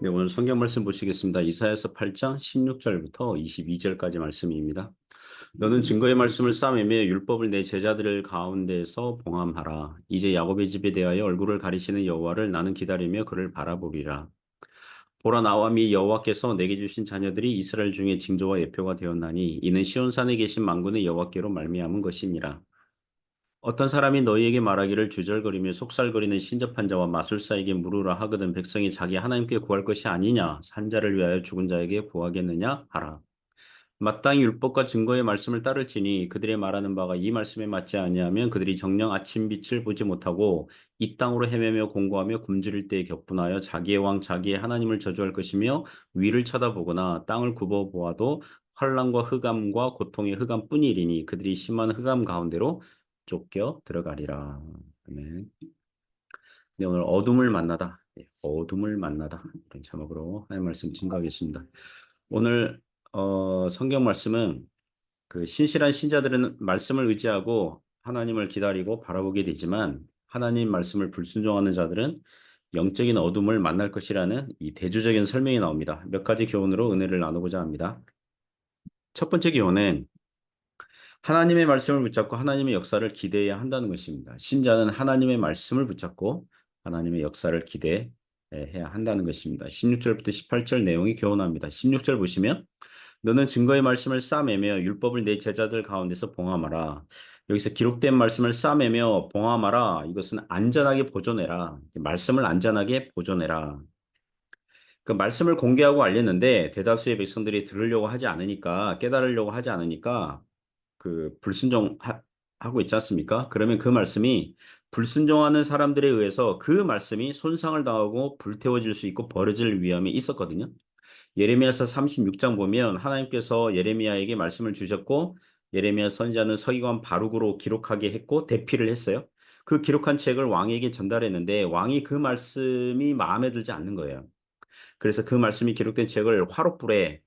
네, 오늘 성경 말씀 보시겠습니다. 이사야서 8장 16절부터 22절까지 말씀입니다. 너는 증거의 말씀을 싸매며 율법을 내 제자들 가운데서 봉함하라. 이제 야곱의 집에 대하여 얼굴을 가리시는 여호와를 나는 기다리며 그를 바라보리라. 보라, 나와 미 여호와께서 내게 주신 자녀들이 이스라엘 중에 징조와 예표가 되었나니 이는 시온산에 계신 만군의 여호와께로 말미암은 것이니라. 어떤 사람이 너희에게 말하기를 주절거리며 속살거리는 신접한 자와 마술사에게 물으라 하거든 백성이 자기 하나님께 구할 것이 아니냐 산자를 위하여 죽은 자에게 구하겠느냐 하라. 마땅히 율법과 증거의 말씀을 따를지니 그들의 말하는 바가 이 말씀에 맞지 아니하면 그들이 정녕 아침 빛을 보지 못하고 이 땅으로 헤매며 공고하며 굶주릴 때에 격분하여 자기의 왕 자기의 하나님을 저주할 것이며 위를 쳐다보거나 땅을 굽어 보아도 환난과 흑암과 고통의 흑암뿐이리니 그들이 심한 흑암 가운데로 쫓겨 들어가리라. 아멘. 네, 오늘 어둠을 만나다. 네, 어둠을 만나다. 이런 제목으로 하나님 말씀 증거하겠습니다. 오늘 성경 말씀은 그 신실한 신자들은 말씀을 의지하고 하나님을 기다리고 바라보게 되지만 하나님 말씀을 불순종하는 자들은 영적인 어둠을 만날 것이라는 이 대조적인 설명이 나옵니다. 몇 가지 교훈으로 은혜를 나누고자 합니다. 첫 번째 교훈은 하나님의 말씀을 붙잡고 하나님의 역사를 기대해야 한다는 것입니다. 신자는 하나님의 말씀을 붙잡고 하나님의 역사를 기대해야 한다는 것입니다. 16절부터 18절 내용이 교훈합니다. 16절 보시면 너는 증거의 말씀을 싸매며 율법을 내 제자들 가운데서 봉함하라. 여기서 기록된 말씀을 싸매며 봉함하라. 이것은 안전하게 보존해라. 말씀을 안전하게 보존해라. 그 말씀을 공개하고 알렸는데 대다수의 백성들이 들으려고 하지 않으니까 깨달으려고 하지 않으니까 그 불순종하고 있지 않습니까? 그러면 그 말씀이 불순종하는 사람들에 의해서 그 말씀이 손상을 당하고 불태워질 수 있고 버려질 위험이 있었거든요. 예레미야서 36장 보면 하나님께서 예레미야에게 말씀을 주셨고 예레미야 선지자는 서기관 바룩으로 기록하게 했고 대피를 했어요. 그 기록한 책을 왕에게 전달했는데 왕이 그 말씀이 마음에 들지 않는 거예요. 그래서 그 말씀이 기록된 책을 화롯불에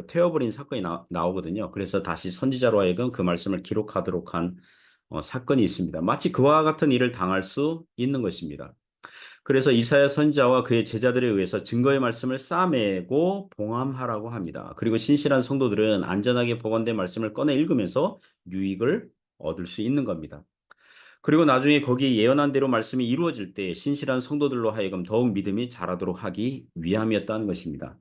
태워버린 사건이 나오거든요. 그래서 다시 선지자로 하여금 그 말씀을 기록하도록 한 사건이 있습니다. 마치 그와 같은 일을 당할 수 있는 것입니다. 그래서 이사야 선지자와 그의 제자들에 의해서 증거의 말씀을 싸매고 봉함하라고 합니다. 그리고 신실한 성도들은 안전하게 보관된 말씀을 꺼내 읽으면서 유익을 얻을 수 있는 겁니다. 그리고 나중에 거기 예언한 대로 말씀이 이루어질 때 신실한 성도들로 하여금 더욱 믿음이 자라도록 하기 위함이었다는 것입니다.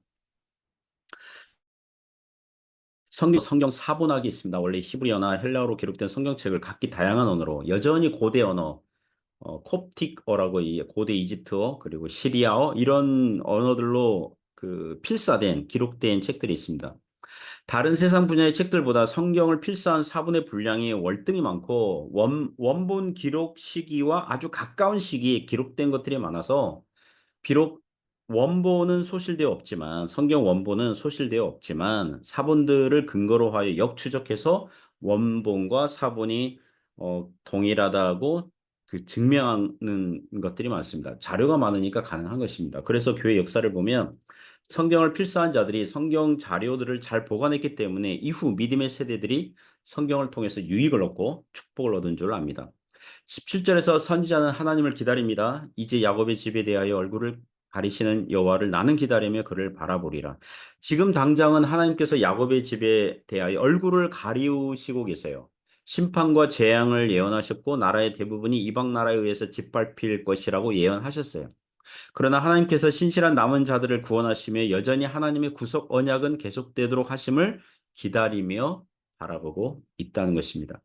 성경 사본학이 있습니다. 원래 히브리어나 헬라어로 기록된 성경책을 각기 다양한 언어로 여전히 고대 언어, 콥틱어라고 이 고대 이집트어 그리고 시리아어 이런 언어들로 그 필사된 기록된 책들이 있습니다. 다른 세상 분야의 책들보다 성경을 필사한 사본의 분량이 월등히 많고 원본 기록 시기와 아주 가까운 시기에 기록된 것들이 많아서 비록 원본은 소실되어 없지만 성경 원본은 소실되어 없지만 사본들을 근거로 하여 역추적해서 원본과 사본이 동일하다고 그 증명하는 것들이 많습니다. 자료가 많으니까 가능한 것입니다. 그래서 교회 역사를 보면 성경을 필사한 자들이 성경 자료들을 잘 보관했기 때문에 이후 믿음의 세대들이 성경을 통해서 유익을 얻고 축복을 얻은 줄 압니다. 17절에서 선지자는 하나님을 기다립니다. 이제 야곱의 집에 대하여 얼굴을 가리시는 여호와를 나는 기다리며 그를 바라보리라. 지금 당장은 하나님께서 야곱의 집에 대하여 얼굴을 가리우시고 계세요. 심판과 재앙을 예언하셨고 나라의 대부분이 이방 나라에 의해서 짓밟힐 것이라고 예언하셨어요. 그러나 하나님께서 신실한 남은 자들을 구원하시며 여전히 하나님의 구속 언약은 계속되도록 하심을 기다리며 바라보고 있다는 것입니다.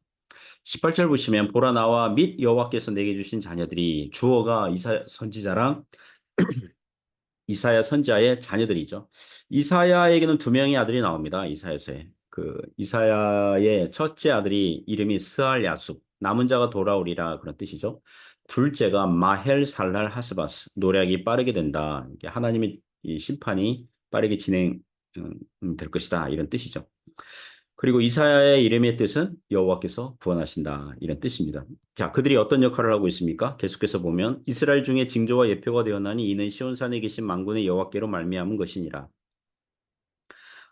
18절 보시면 보라, 나와 및 여호와께서 내게 주신 자녀들이 주어가 이사야 선지자의 자녀들이죠. 이사야에게는 두 명의 아들이 나옵니다. 이사야서에. 그 이사야의 첫째 아들이 이름이 스알야숲, 남은 자가 돌아오리라 그런 뜻이죠. 둘째가 마헬 살랄 하스바스, 노략이 빠르게 된다. 이게 하나님의 이 심판이 빠르게 진행될 것이다 이런 뜻이죠. 그리고 이사야의 이름의 뜻은 여호와께서 구원하신다 이런 뜻입니다. 자, 그들이 어떤 역할을 하고 있습니까? 계속해서 보면 이스라엘 중에 징조와 예표가 되었나니 이는 시온산에 계신 만군의 여호와께로 말미암은 것이니라.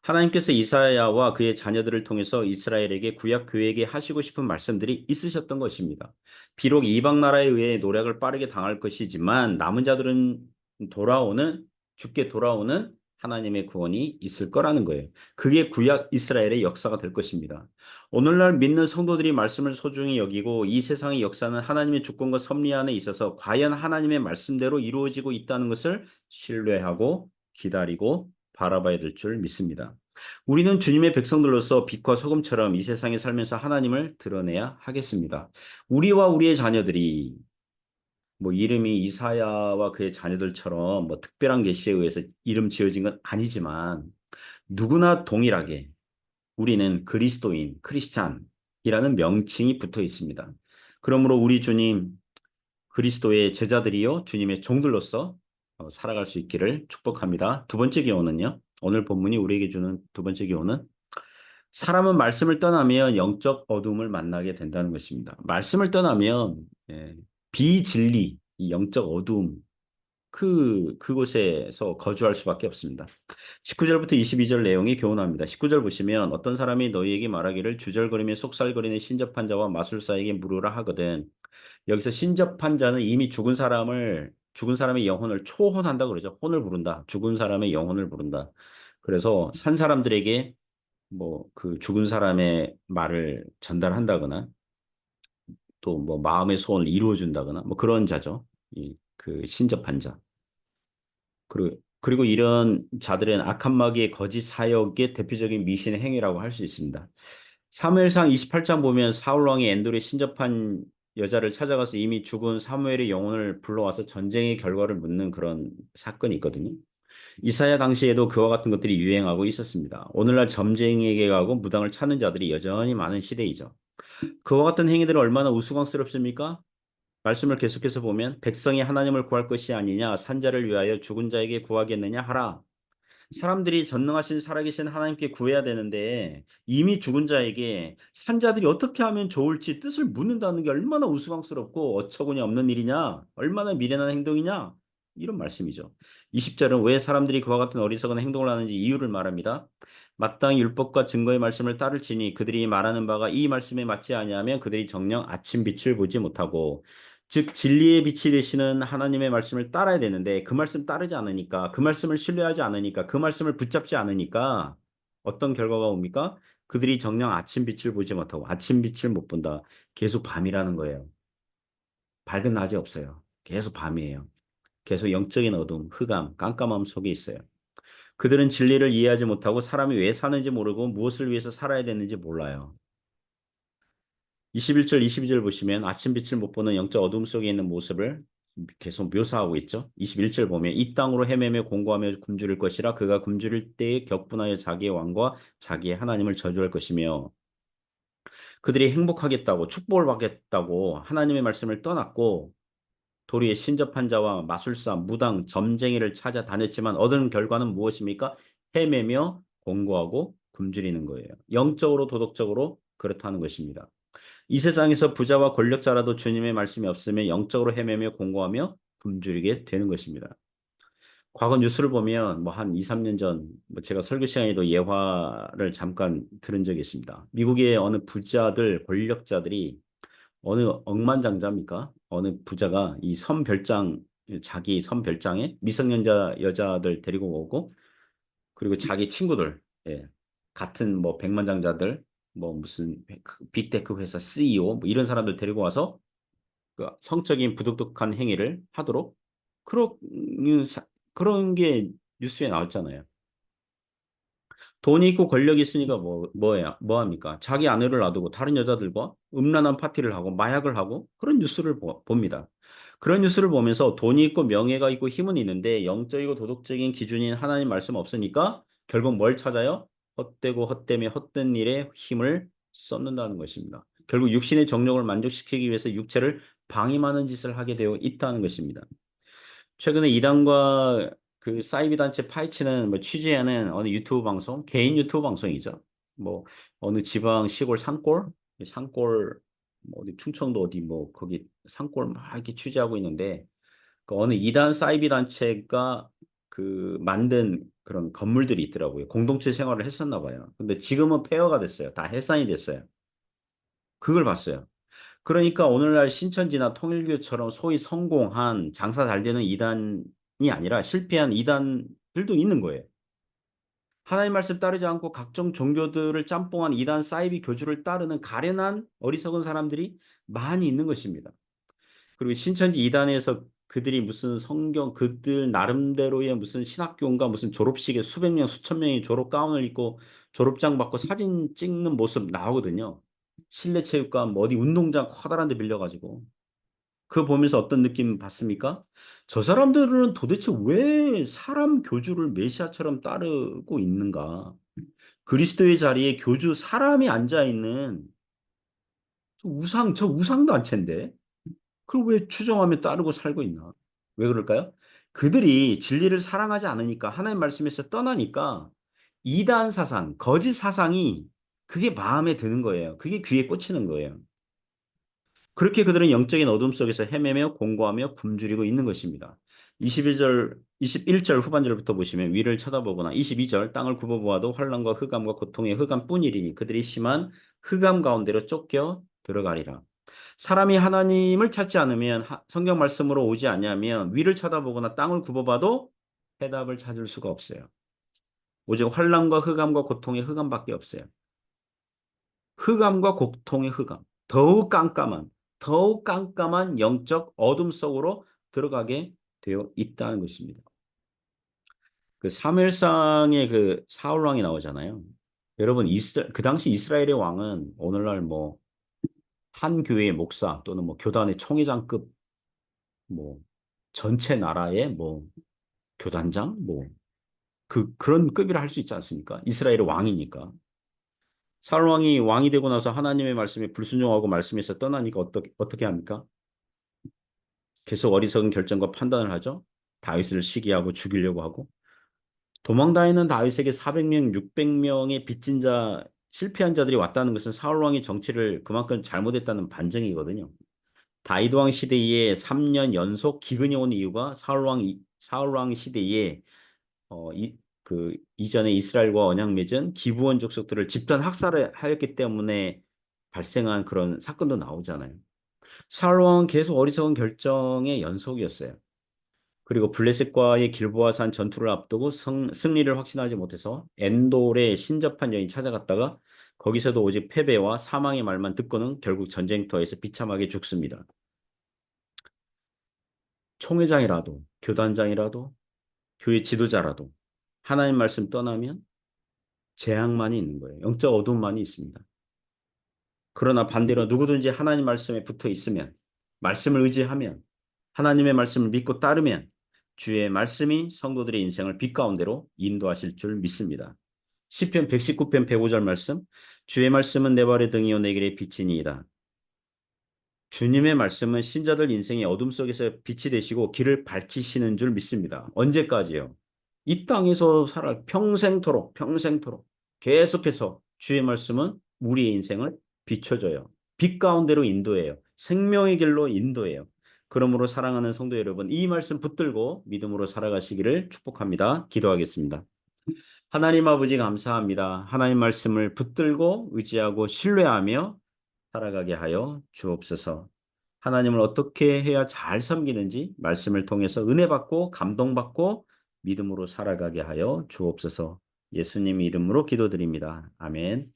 하나님께서 이사야와 그의 자녀들을 통해서 이스라엘에게 구약 교회에게 하시고 싶은 말씀들이 있으셨던 것입니다. 비록 이방 나라에 의해 노략을 빠르게 당할 것이지만 남은 자들은 돌아오는 죽게 돌아오는 하나님의 구원이 있을 거라는 거예요. 그게 구약 이스라엘의 역사가 될 것입니다. 오늘날 믿는 성도들이 말씀을 소중히 여기고 이 세상의 역사는 하나님의 주권과 섭리 안에 있어서 과연 하나님의 말씀대로 이루어지고 있다는 것을 신뢰하고 기다리고 바라봐야 될 줄 믿습니다. 우리는 주님의 백성들로서 빛과 소금처럼 이 세상에 살면서 하나님을 드러내야 하겠습니다. 우리와 우리의 자녀들이 뭐 이름이 이사야와 그의 자녀들처럼 뭐 특별한 계시에 의해서 이름 지어진 건 아니지만 누구나 동일하게 우리는 그리스도인, 크리스찬이라는 명칭이 붙어 있습니다. 그러므로 우리 주님 그리스도의 제자들이요 주님의 종들로서 살아갈 수 있기를 축복합니다. 두 번째 교훈은요. 오늘 본문이 우리에게 주는 두 번째 교훈은 사람은 말씀을 떠나면 영적 어둠을 만나게 된다는 것입니다. 말씀을 떠나면 비진리, 이 영적 어둠 그곳에서 거주할 수밖에 없습니다. 19절부터 22절 내용이 교훈합니다. 19절 보시면 어떤 사람이 너희에게 말하기를 주절거리며 속살거리는 신접한 자와 마술사에게 물으라 하거든. 여기서 신접한 자는 이미 죽은 사람의 영혼을 초혼한다 그러죠. 혼을 부른다. 죽은 사람의 영혼을 부른다. 그래서 산 사람들에게 뭐 그 죽은 사람의 말을 전달한다거나 또 뭐 마음의 소원을 이루어 준다거나 뭐 그런 자죠. 그 신접한 자. 그리고 이런 자들은 악한 마귀의 거짓 사역의 대표적인 미신의 행위라고 할 수 있습니다. 사무엘상 28장 보면 사울 왕이 엔돌에 신접한 여자를 찾아가서 이미 죽은 사무엘의 영혼을 불러와서 전쟁의 결과를 묻는 그런 사건이 있거든요. 이사야 당시에도 그와 같은 것들이 유행하고 있었습니다. 오늘날 점쟁이에게 가고 무당을 찾는 자들이 여전히 많은 시대이죠. 그와 같은 행위들은 얼마나 우스꽝스럽습니까? 말씀을 계속해서 보면 백성이 하나님을 구할 것이 아니냐 산자를 위하여 죽은 자에게 구하겠느냐 하라. 사람들이 전능하신 살아계신 하나님께 구해야 되는데 이미 죽은 자에게 산자들이 어떻게 하면 좋을지 뜻을 묻는다는 게 얼마나 우스꽝스럽고 어처구니 없는 일이냐 얼마나 미련한 행동이냐 이런 말씀이죠. 20절은 왜 사람들이 그와 같은 어리석은 행동을 하는지 이유를 말합니다. 마땅히 율법과 증거의 말씀을 따를지니 그들이 말하는 바가 이 말씀에 맞지 아니하면 그들이 정녕 아침 빛을 보지 못하고 즉 진리의 빛이 되시는 하나님의 말씀을 따라야 되는데 그 말씀 따르지 않으니까 그 말씀을 신뢰하지 않으니까 그 말씀을 붙잡지 않으니까 어떤 결과가 옵니까? 그들이 정녕 아침 빛을 보지 못하고 아침 빛을 못 본다. 계속 밤이라는 거예요. 밝은 낮이 없어요. 계속 밤이에요. 계속 영적인 어둠, 흑암, 깜깜함 속에 있어요. 그들은 진리를 이해하지 못하고 사람이 왜 사는지 모르고 무엇을 위해서 살아야 되는지 몰라요. 21절, 22절 보시면 아침 빛을 못 보는 영적 어둠 속에 있는 모습을 계속 묘사하고 있죠. 21절 보면 이 땅으로 헤매며 공고하며 굶주릴 것이라 그가 굶주릴 때에 격분하여 자기의 왕과 자기의 하나님을 저주할 것이며 그들이 행복하겠다고 축복을 받겠다고 하나님의 말씀을 떠났고 도리에 신접한 자와 마술사, 무당, 점쟁이를 찾아다녔지만 얻은 결과는 무엇입니까? 헤매며 공고하고 굶주리는 거예요. 영적으로 도덕적으로 그렇다는 것입니다. 이 세상에서 부자와 권력자라도 주님의 말씀이 없으면 영적으로 헤매며 공고하며 굶주리게 되는 것입니다. 과거 뉴스를 보면 뭐 한 2, 3년 전 뭐 제가 설교 시간에도 예화를 잠깐 들은 적이 있습니다. 미국의 어느 부자들, 권력자들이 어느 억만장자입니까? 어느 부자가 이 선별장, 자기 선별장에 미성년자 여자들 데리고 오고 그리고 자기 친구들, 예, 같은 뭐 백만장자들, 뭐 무슨 빅테크 회사 CEO 뭐 이런 사람들 데리고 와서 그 성적인 부도덕한 행위를 하도록 그런 그런 게 뉴스에 나왔잖아요. 돈이 있고 권력이 있으니까 뭐 합니까? 자기 아내를 놔두고 다른 여자들과 음란한 파티를 하고 마약을 하고 그런 뉴스를 봅니다. 그런 뉴스를 보면서 돈이 있고 명예가 있고 힘은 있는데 영적이고 도덕적인 기준인 하나님 말씀 없으니까 결국 뭘 찾아요? 헛되고 헛되며 헛된 일에 힘을 쏟는다는 것입니다. 결국 육신의 정욕을 만족시키기 위해서 육체를 방임하는 짓을 하게 되어 있다는 것입니다. 최근에 이단과 그 사이비 단체 파헤치는 뭐 취재하는 어느 유튜브 방송, 개인 유튜브 방송이죠. 뭐 어느 지방 시골 산골 뭐 어디 충청도 어디 뭐 거기 산골 막 이렇게 취재하고 있는데 그 어느 이단 사이비 단체가 그 만든 그런 건물들이 있더라고요. 공동체 생활을 했었나 봐요. 근데 지금은 폐허가 됐어요. 다 해산이 됐어요. 그걸 봤어요. 그러니까 오늘날 신천지나 통일교처럼 소위 성공한 장사 잘 되는 이단이 아니라 실패한 이단들도 있는 거예요. 하나님 말씀 따르지 않고 각종 종교들을 짬뽕한 이단 사이비 교주를 따르는 가련한 어리석은 사람들이 많이 있는 것입니다. 그리고 신천지 이단에서 그들이 무슨 성경 그들 나름대로의 무슨 신학교인가 무슨 졸업식에 수백 명 수천 명이 졸업 가운을 입고 졸업장 받고 사진 찍는 모습 나오거든요. 실내 체육관 뭐 어디 운동장 커다란 데 빌려가지고 그거 보면서 어떤 느낌 받습니까? 저 사람들은 도대체 왜 사람 교주를 메시아처럼 따르고 있는가? 그리스도의 자리에 교주 사람이 앉아 있는 저 우상도 안 챈데 그걸 왜 추종하며 따르고 살고 있나? 왜 그럴까요? 그들이 진리를 사랑하지 않으니까 하나님 말씀에서 떠나니까 이단 사상, 거짓 사상이 그게 마음에 드는 거예요. 그게 귀에 꽂히는 거예요. 그렇게 그들은 영적인 어둠 속에서 헤매며 공고하며 굶주리고 있는 것입니다. 21절 후반절부터 보시면 위를 쳐다보거나 22절 땅을 굽어보아도 환난과 흑암과 고통의 흑암뿐이리니 그들이 심한 흑암 가운데로 쫓겨 들어가리라. 사람이 하나님을 찾지 않으면 성경 말씀으로 오지 않으면 위를 쳐다보거나 땅을 굽어봐도 해답을 찾을 수가 없어요. 오직 환난과 흑암과 고통의 흑암밖에 없어요. 흑암과 고통의 흑암. 더욱 깜깜한 영적 어둠 속으로 들어가게 되어 있다는 것입니다. 그 사무엘상에 그 사울 왕이 나오잖아요. 여러분 그 당시 이스라엘의 왕은 오늘날 뭐 한 교회의 목사 또는 뭐 교단의 총회장급 뭐 전체 나라의 뭐 교단장 뭐 그런 급이라 할 수 있지 않습니까? 이스라엘의 왕이니까. 사울 왕이 왕이 되고 나서 하나님의 말씀에 불순종하고 말씀에서 떠나니까 어떻게 합니까? 계속 어리석은 결정과 판단을 하죠. 다윗을 시기하고 죽이려고 하고 도망다니는 다윗에게 400명, 600명의 빚진 자, 실패한 자들이 왔다는 것은 사울 왕이 정치를 그만큼 잘못했다는 반증이거든요. 다윗 왕 시대에 3년 연속 기근이 온 이유가 사울 왕 시대에 이전에 이스라엘과 언약 맺은 기브온 족속들을 집단 학살을 하였기 때문에 발생한 그런 사건도 나오잖아요. 사울 왕은 계속 어리석은 결정의 연속이었어요. 그리고 블레셋과의 길보아산 전투를 앞두고 승리를 확신하지 못해서 엔돌에 신접한 여인이 찾아갔다가 거기서도 오직 패배와 사망의 말만 듣고는 결국 전쟁터에서 비참하게 죽습니다. 총회장이라도 교단장이라도 교회 지도자라도 하나님 말씀 떠나면 재앙만이 있는 거예요. 영적 어둠만이 있습니다. 그러나 반대로 누구든지 하나님 말씀에 붙어 있으면 말씀을 의지하면 하나님의 말씀을 믿고 따르면 주의 말씀이 성도들의 인생을 빛 가운데로 인도하실 줄 믿습니다. 시편 119편 105절 말씀 주의 말씀은 내 발의 등이요 내 길의 빛이니이다. 주님의 말씀은 신자들 인생의 어둠 속에서 빛이 되시고 길을 밝히시는 줄 믿습니다. 언제까지요? 이 땅에서 평생토록 계속해서 주의 말씀은 우리의 인생을 비춰줘요. 빛 가운데로 인도해요. 생명의 길로 인도해요. 그러므로 사랑하는 성도 여러분, 이 말씀 붙들고 믿음으로 살아가시기를 축복합니다. 기도하겠습니다. 하나님 아버지 감사합니다. 하나님 말씀을 붙들고 의지하고 신뢰하며 살아가게 하여 주옵소서. 하나님을 어떻게 해야 잘 섬기는지 말씀을 통해서 은혜 받고 감동받고 믿음으로 살아가게 하여 주옵소서. 예수님 이름으로 기도드립니다. 아멘.